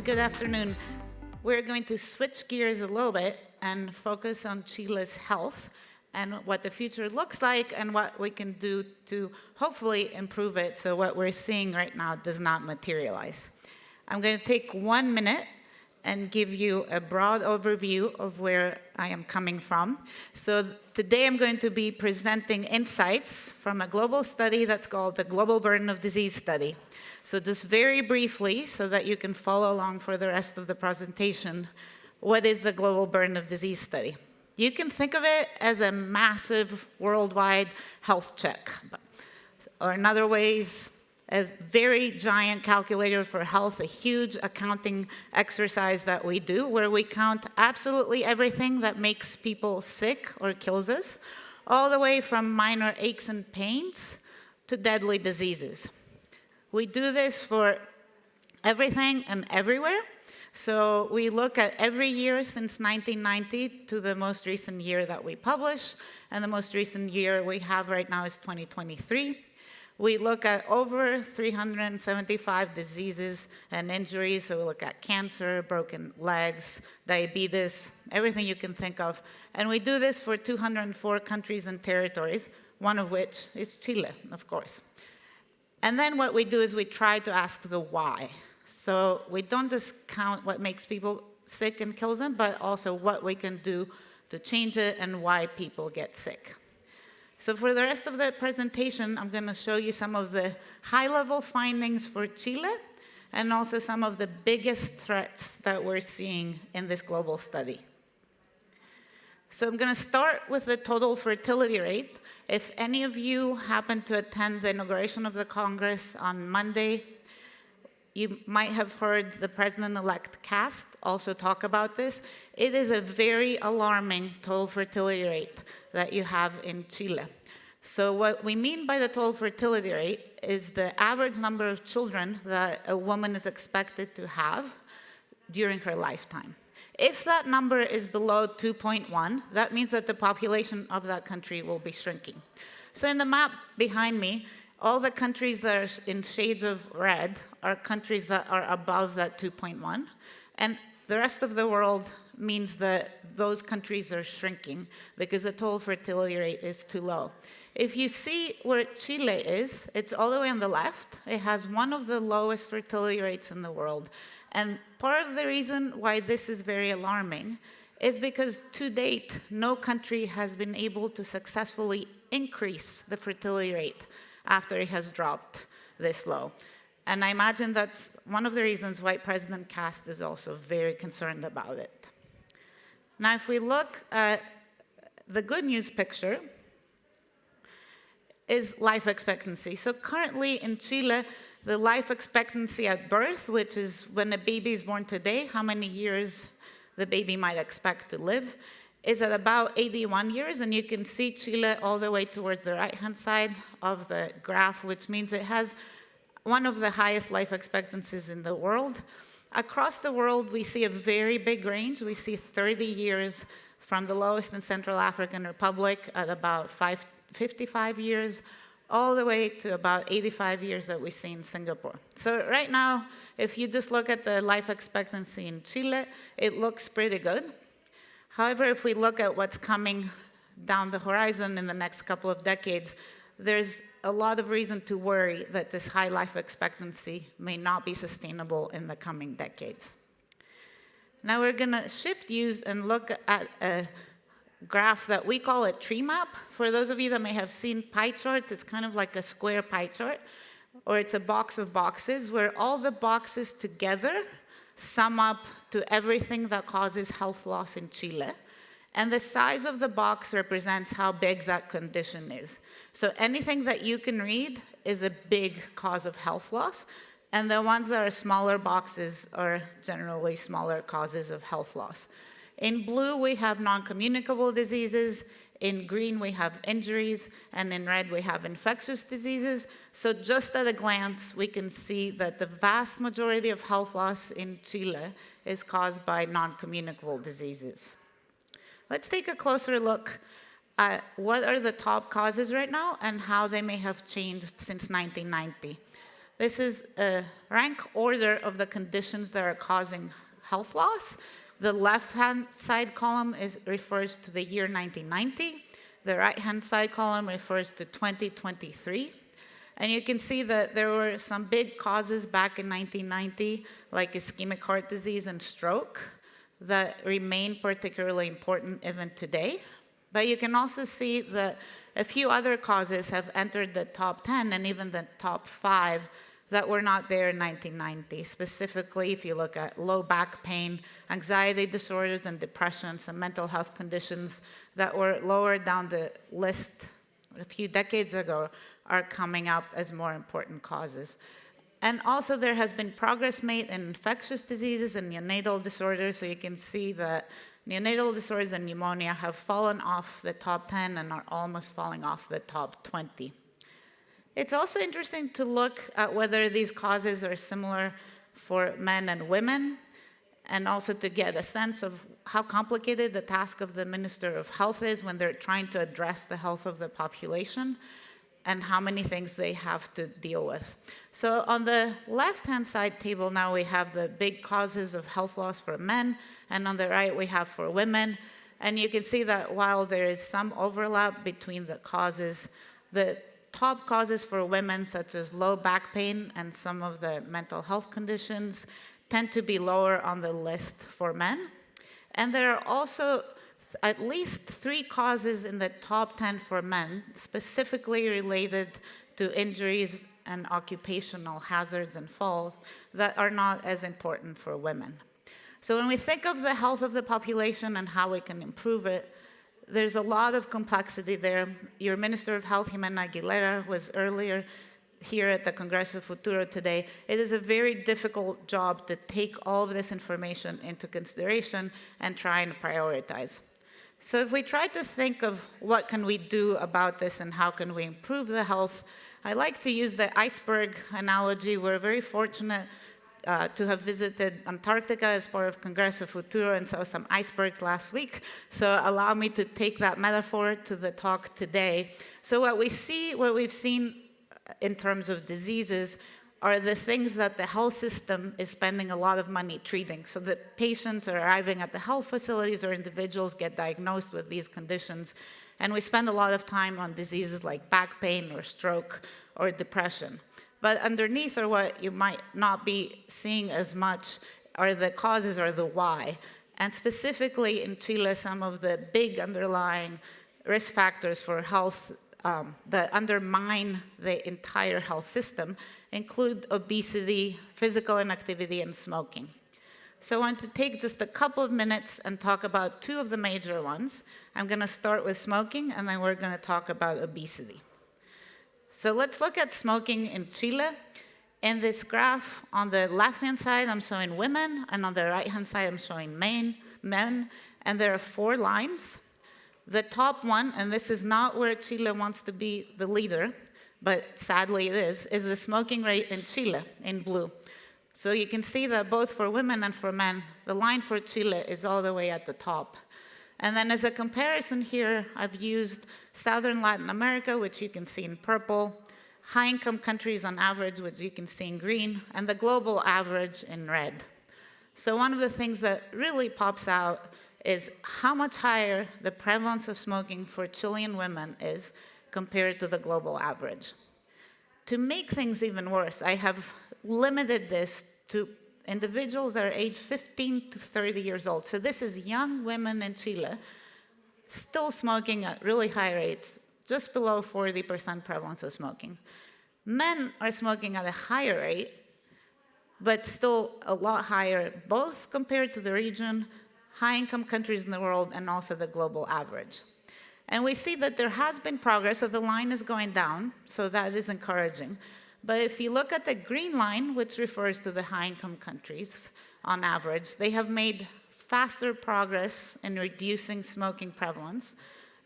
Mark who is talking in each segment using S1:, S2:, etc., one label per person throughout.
S1: Good afternoon. We're going to switch gears a little bit and focus on Chile's health and what the future looks like and what we can do to hopefully improve it so what we're seeing right now does not materialize. I'm going to take 1 minute and give you a broad overview of where I am coming from. So today I'm going to be presenting insights from a global study that's called the Global Burden of Disease Study. So just very briefly, so that you can follow along for the rest of the presentation, what is the Global Burden of Disease Study? You can think of it as a massive worldwide health check, or in other ways, a very giant calculator for health, a huge accounting exercise that we do, where we count absolutely everything that makes people sick or kills us, all the way from minor aches and pains to deadly diseases. We do this for everything and everywhere. So we look at every year since 1990 to the most recent year that we publish, and the most recent year we have right now is 2023. We look at over 375 diseases and injuries. So we look at cancer, broken legs, diabetes, everything you can think of. And we do this for 204 countries and territories, one of which is Chile, of course. And then what we do is we try to ask the why. So we don't just count what makes people sick and kills them, but also what we can do to change it and why people get sick. So for the rest of the presentation, I'm going to show you some of the high-level findings for Chile and also some of the biggest threats that we're seeing in this global study. So I'm going to start with the total fertility rate. If any of you happen to attend the inauguration of the Congress on Monday, you might have heard the President-elect Cast also talk about this. It is a very alarming total fertility rate that you have in Chile. So what we mean by the total fertility rate is the average number of children that a woman is expected to have during her lifetime. If that number is below 2.1, that means that the population of that country will be shrinking. So in the map behind me, all the countries that are in shades of red are countries that are above that 2.1, and the rest of the world means that those countries are shrinking because the total fertility rate is too low. If you see where Chile is, it's all the way on the left. It has one of the lowest fertility rates in the world. And part of the reason why this is very alarming is because to date, no country has been able to successfully increase the fertility rate after it has dropped this low. And I imagine that's one of the reasons why President Cast is also very concerned about it. Now, if we look at the good news picture, is life expectancy. So currently in Chile, the life expectancy at birth, which is when a baby is born today, how many years the baby might expect to live, is at about 81 years. And you can see Chile all the way towards the right-hand side of the graph, which means it has one of the highest life expectancies in the world. Across the world, we see a very big range. We see 30 years from the lowest in Central African Republic at about 55 years, all the way to about 85 years that we see in Singapore. So right now, if you just look at the life expectancy in Chile, it looks pretty good. However, if we look at what's coming down the horizon in the next couple of decades, there's a lot of reason to worry that this high life expectancy may not be sustainable in the coming decades. Now we're going to shift views and look at a graph that we call a tree map. For those of you that may have seen pie charts, it's kind of like a square pie chart, or it's a box of boxes where all the boxes together sum up to everything that causes health loss in Chile. And the size of the box represents how big that condition is. So anything that you can read is a big cause of health loss, and the ones that are smaller boxes are generally smaller causes of health loss. In blue, we have non-communicable diseases. In green, we have injuries, and in red, we have infectious diseases. So just at a glance, we can see that the vast majority of health loss in Chile is caused by non-communicable diseases. Let's take a closer look at what are the top causes right now and how they may have changed since 1990. This is a rank order of the conditions that are causing health loss. The left-hand side column refers to the year 1990. The right-hand side column refers to 2023. And you can see that there were some big causes back in 1990, like ischemic heart disease and stroke, that remain particularly important even today. But you can also see that a few other causes have entered the top 10 and even the top 5 that were not there in 1990. Specifically, if you look at low back pain, anxiety disorders, and depression, some mental health conditions that were lower down the list a few decades ago are coming up as more important causes. And also there has been progress made in infectious diseases and neonatal disorders, so you can see that neonatal disorders and pneumonia have fallen off the top 10 and are almost falling off the top 20. It's also interesting to look at whether these causes are similar for men and women, and also to get a sense of how complicated the task of the Minister of Health is when they're trying to address the health of the population, and how many things they have to deal with. So on the left-hand side table now we have the big causes of health loss for men, and on the right we have for women. And you can see that while there is some overlap between the causes, the top causes for women, such as low back pain and some of the mental health conditions, tend to be lower on the list for men. And there are also at least 3 causes in the top 10 for men, specifically related to injuries and occupational hazards and falls, that are not as important for women. So when we think of the health of the population and how we can improve it, there's a lot of complexity there. Your Minister of Health, Emmanuela Gakidou, was earlier here at the Congreso Futuro today. It is a very difficult job to take all of this information into consideration and try and prioritize. So if we try to think of what can we do about this and how can we improve the health, I like to use the iceberg analogy. We're very fortunate to have visited Antarctica as part of Congreso Futuro and saw some icebergs last week. So allow me to take that metaphor to the talk today. So what we've seen in terms of diseases are the things that the health system is spending a lot of money treating. So that patients are arriving at the health facilities or individuals get diagnosed with these conditions. And we spend a lot of time on diseases like back pain or stroke or depression. But underneath, or what you might not be seeing as much, are the causes or the why. And specifically in Chile, some of the big underlying risk factors for health that undermine the entire health system include obesity, physical inactivity, and smoking. So I want to take just a couple of minutes and talk about 2 of the major ones. I'm going to start with smoking, and then we're going to talk about obesity. So let's look at smoking in Chile. In this graph, on the left-hand side, I'm showing women, and on the right-hand side, I'm showing men, and there are 4 lines. The top one, and this is not where Chile wants to be the leader, but sadly it is the smoking rate in Chile, in blue. So you can see that both for women and for men, the line for Chile is all the way at the top. And then as a comparison here, I've used Southern Latin America, which you can see in purple, high-income countries on average, which you can see in green, and the global average in red. So one of the things that really pops out is how much higher the prevalence of smoking for Chilean women is compared to the global average. To make things even worse, I have limited this to individuals that are aged 15 to 30 years old. So this is young women in Chile still smoking at really high rates, just below 40% prevalence of smoking. Men are smoking at a higher rate, but still a lot higher, both compared to the region, high-income countries in the world, and also the global average. And we see that there has been progress, so the line is going down, so that is encouraging. But if you look at the green line, which refers to the high-income countries on average, they have made faster progress in reducing smoking prevalence.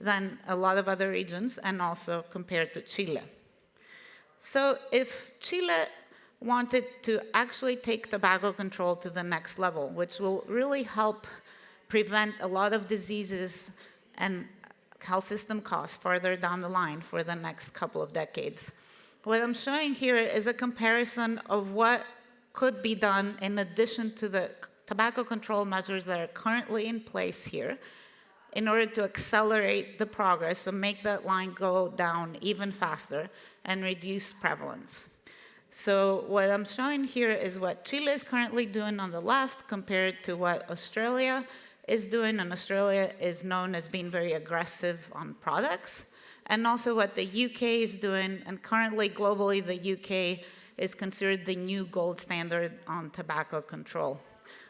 S1: than a lot of other regions, and also compared to Chile. So if Chile wanted to actually take tobacco control to the next level, which will really help prevent a lot of diseases and health system costs farther down the line for the next couple of decades. What I'm showing here is a comparison of what could be done in addition to the tobacco control measures that are currently in place here in order to accelerate the progress, so make that line go down even faster and reduce prevalence. So what I'm showing here is what Chile is currently doing on the left compared to what Australia is doing, and Australia is known as being very aggressive on products, and also what the UK is doing, and currently globally the UK is considered the new gold standard on tobacco control.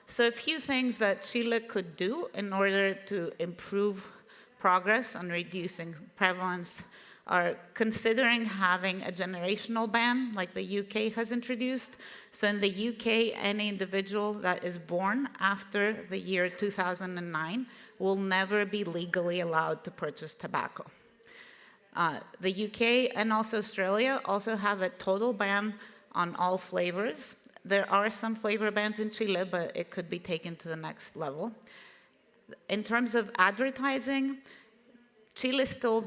S1: So a few things that Chile could do in order to improve progress on reducing prevalence are considering having a generational ban like the UK has introduced. So in the UK, any individual that is born after the year 2009 will never be legally allowed to purchase tobacco. The UK and also Australia also have a total ban on all flavors. There are some flavor bans in Chile, but it could be taken to the next level. In terms of advertising, Chile still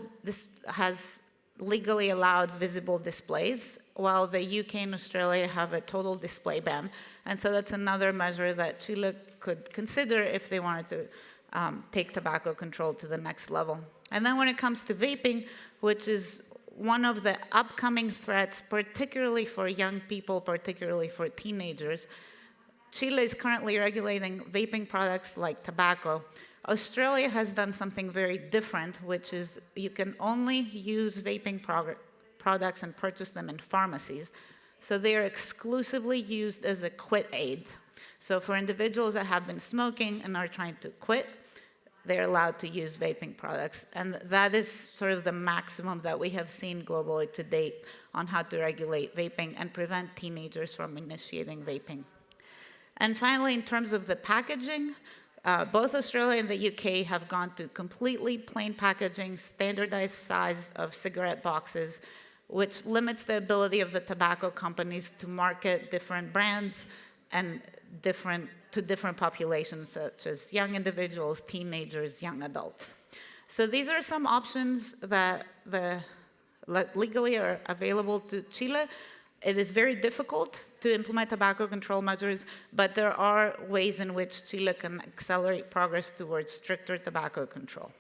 S1: has legally allowed visible displays, while the UK and Australia have a total display ban. And so that's another measure that Chile could consider if they wanted to take tobacco control to the next level. And then when it comes to vaping, which is one of the upcoming threats, particularly for young people, particularly for teenagers, Chile is currently regulating vaping products like tobacco. Australia has done something very different, which is you can only use vaping products and purchase them in pharmacies. So they are exclusively used as a quit aid. So for individuals that have been smoking and are trying to quit, they're allowed to use vaping products. And that is sort of the maximum that we have seen globally to date on how to regulate vaping and prevent teenagers from initiating vaping. And finally, in terms of the packaging, both Australia and the UK have gone to completely plain packaging, standardized size of cigarette boxes, which limits the ability of the tobacco companies to market different brands and to different populations, such as young individuals, teenagers, young adults. So these are some options that legally are available to Chile. It is very difficult to implement tobacco control measures, but there are ways in which Chile can accelerate progress towards stricter tobacco control.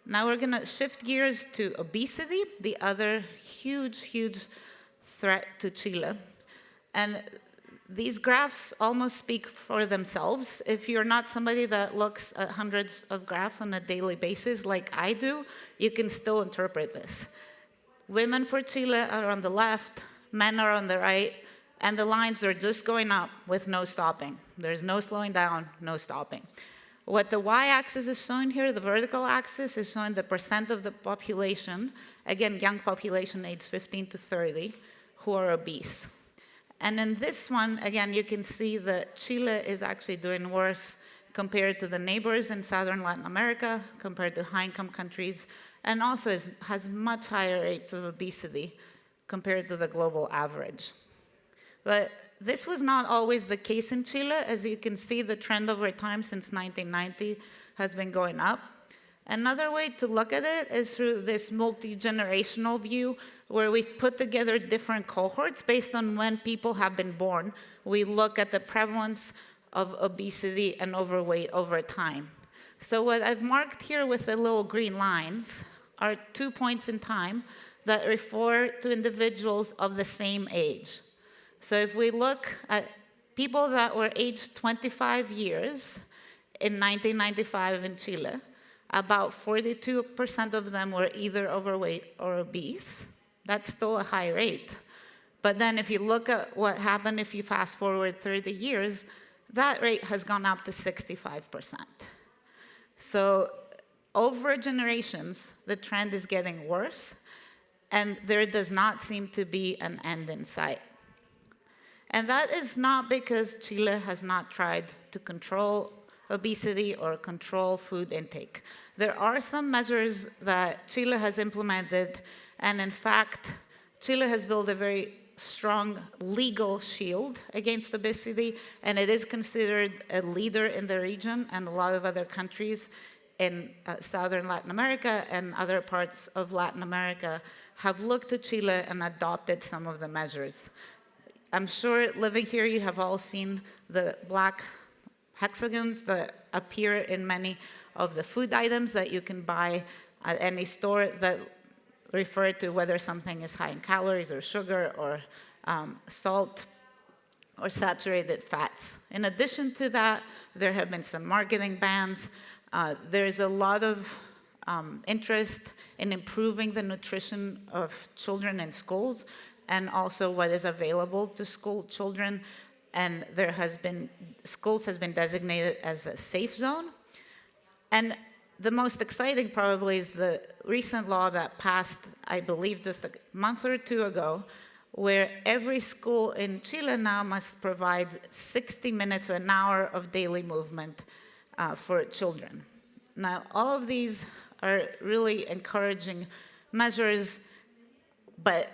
S1: Now we're going to shift gears to obesity, the other huge threat to Chile. And these graphs almost speak for themselves. If you're not somebody that looks at hundreds of graphs on a daily basis like I do, you can still interpret this. Women for Chile are on the left, men are on the right, and the lines are just going up with no stopping. There's no slowing down, no stopping. What the y-axis is showing here, the vertical axis, is showing the percent of the population, again, young population aged 15 to 30, who are obese. And in this one, again, you can see that Chile is actually doing worse compared to the neighbors in southern Latin America, compared to high-income countries, and also has much higher rates of obesity compared to the global average. But this was not always the case in Chile. As you can see, the trend over time since 1990 has been going up. Another way to look at it is through this multi-generational view, where we've put together different cohorts based on when people have been born. We look at the prevalence of obesity and overweight over time. So what I've marked here with the little green lines are 2 points in time that refer to individuals of the same age. So if we look at people that were aged 25 years in 1995 in Chile, about 42% of them were either overweight or obese. That's still a high rate. But then if you look at what happened if you fast forward 30 years, that rate has gone up to 65%. So over generations, the trend is getting worse, and there does not seem to be an end in sight. And that is not because Chile has not tried to control obesity or control food intake. There are some measures that Chile has implemented, and in fact, Chile has built a very strong legal shield against obesity, and it is considered a leader in the region, and a lot of other countries in southern Latin America and other parts of Latin America have looked to Chile and adopted some of the measures. I'm sure living here you have all seen the black hexagons that appear in many of the food items that you can buy at any store that refer to whether something is high in calories or sugar or salt or saturated fats. In addition to that, there have been some marketing bans. There's a lot of interest in improving the nutrition of children in schools and also what is available to school children. And schools has been designated as a safe zone. And the most exciting probably is the recent law that passed, I believe, just a month or two ago, where every school in Chile now must provide 60 minutes, an hour of daily movement for children. Now, all of these are really encouraging measures, but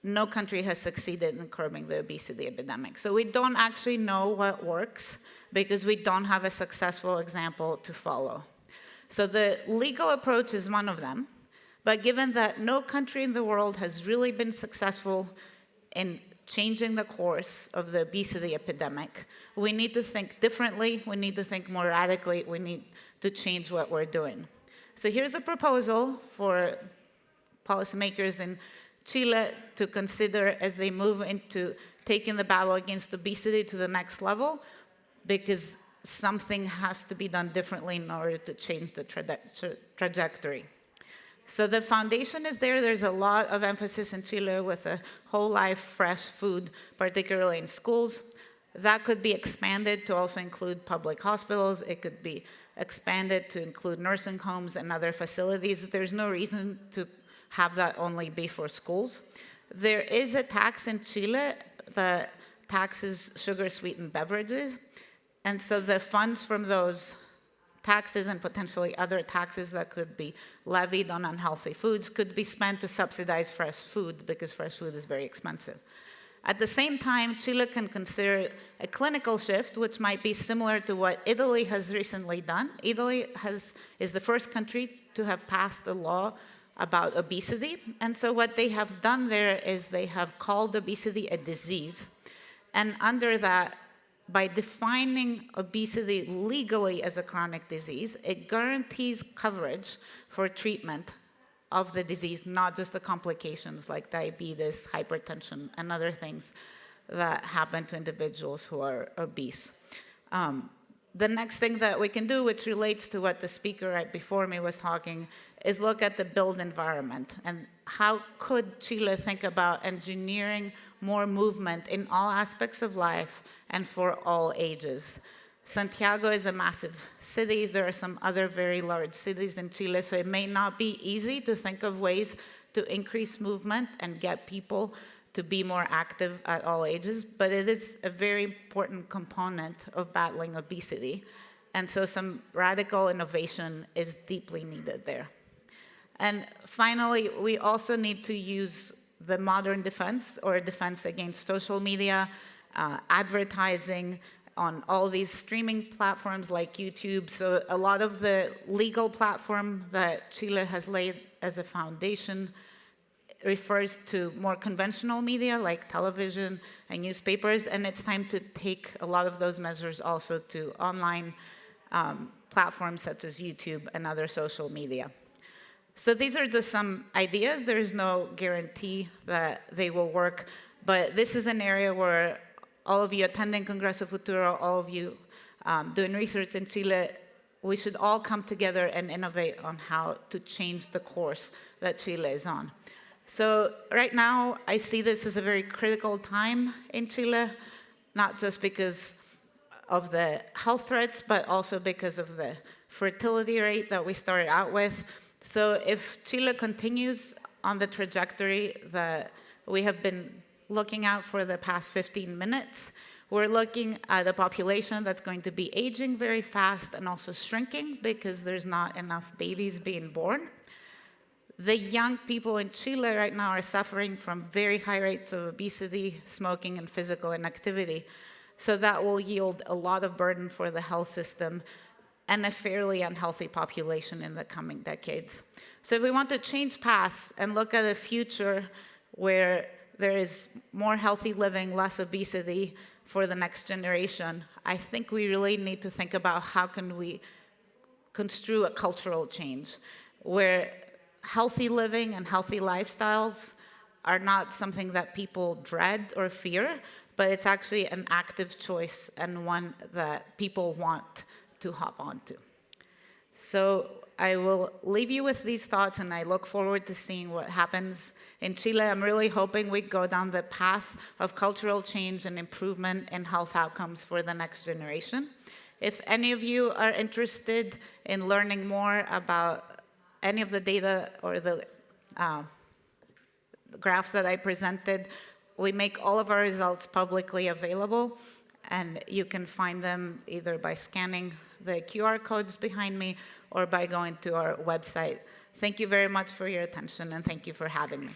S1: no country has succeeded in curbing the obesity epidemic. So we don't actually know what works because we don't have a successful example to follow. So the legal approach is one of them, but given that no country in the world has really been successful in changing the course of the obesity epidemic, we need to think differently, we need to think more radically, we need to change what we're doing. So here's a proposal for policymakers in Chile to consider as they move into taking the battle against obesity to the next level, because something has to be done differently in order to change the trajectory. So the foundation is there. There's a lot of emphasis in Chile with a whole life fresh food, particularly in schools. That could be expanded to also include public hospitals. It could be expanded to include nursing homes and other facilities. There's no reason to have that only be for schools. There is a tax in Chile that taxes sugar-sweetened beverages. And so the funds from those taxes and potentially other taxes that could be levied on unhealthy foods could be spent to subsidize fresh food, because fresh food is very expensive. At the same time, Chile can consider a clinical shift, which might be similar to what Italy has recently done. Italy is the first country to have passed a law about obesity. And so what they have done there is they have called obesity a disease. And under that, by defining obesity legally as a chronic disease, it guarantees coverage for treatment of the disease, not just the complications like diabetes, hypertension, and other things that happen to individuals who are obese. The next thing that we can do, which relates to what the speaker right before me was talking, is look at the built environment and how could Chile think about engineering more movement in all aspects of life and for all ages. Santiago is a massive city. There are some other very large cities in Chile, so it may not be easy to think of ways to increase movement and get people to be more active at all ages, but it is a very important component of battling obesity. And so some radical innovation is deeply needed there. And finally, we also need to use the modern defense or defense against social media, advertising on all these streaming platforms like YouTube. So a lot of the legal platform that Chile has laid as a foundation refers to more conventional media like television and newspapers, and it's time to take a lot of those measures also to online platforms such as YouTube and other social media. So these are just some ideas. There is no guarantee that they will work, but this is an area where all of you attending Congreso Futuro, all of you doing research in Chile, we should all come together and innovate on how to change the course that Chile is on. So right now, I see this as a very critical time in Chile, not just because of the health threats, but also because of the fertility rate that we started out with. So if Chile continues on the trajectory that we have been looking at for the past 15 minutes, We're looking at a population that's going to be aging very fast and also shrinking because there's not enough babies being born. The young people in Chile right now are suffering from very high rates of obesity, smoking, and physical inactivity. So that will yield a lot of burden for the health system and a fairly unhealthy population in the coming decades. So if we want to change paths and look at a future where there is more healthy living, less obesity for the next generation, I think we really need to think about how can we construe a cultural change where healthy living and healthy lifestyles are not something that people dread or fear, but it's actually an active choice and one that people want to hop onto. So I will leave you with these thoughts, and I look forward to seeing what happens in Chile. I'm really hoping we go down the path of cultural change and improvement in health outcomes for the next generation. If any of you are interested in learning more about any of the data or the graphs that I presented, we make all of our results publicly available, and you can find them either by scanning the QR codes behind me or by going to our website. Thank you very much for your attention, and thank you for having me.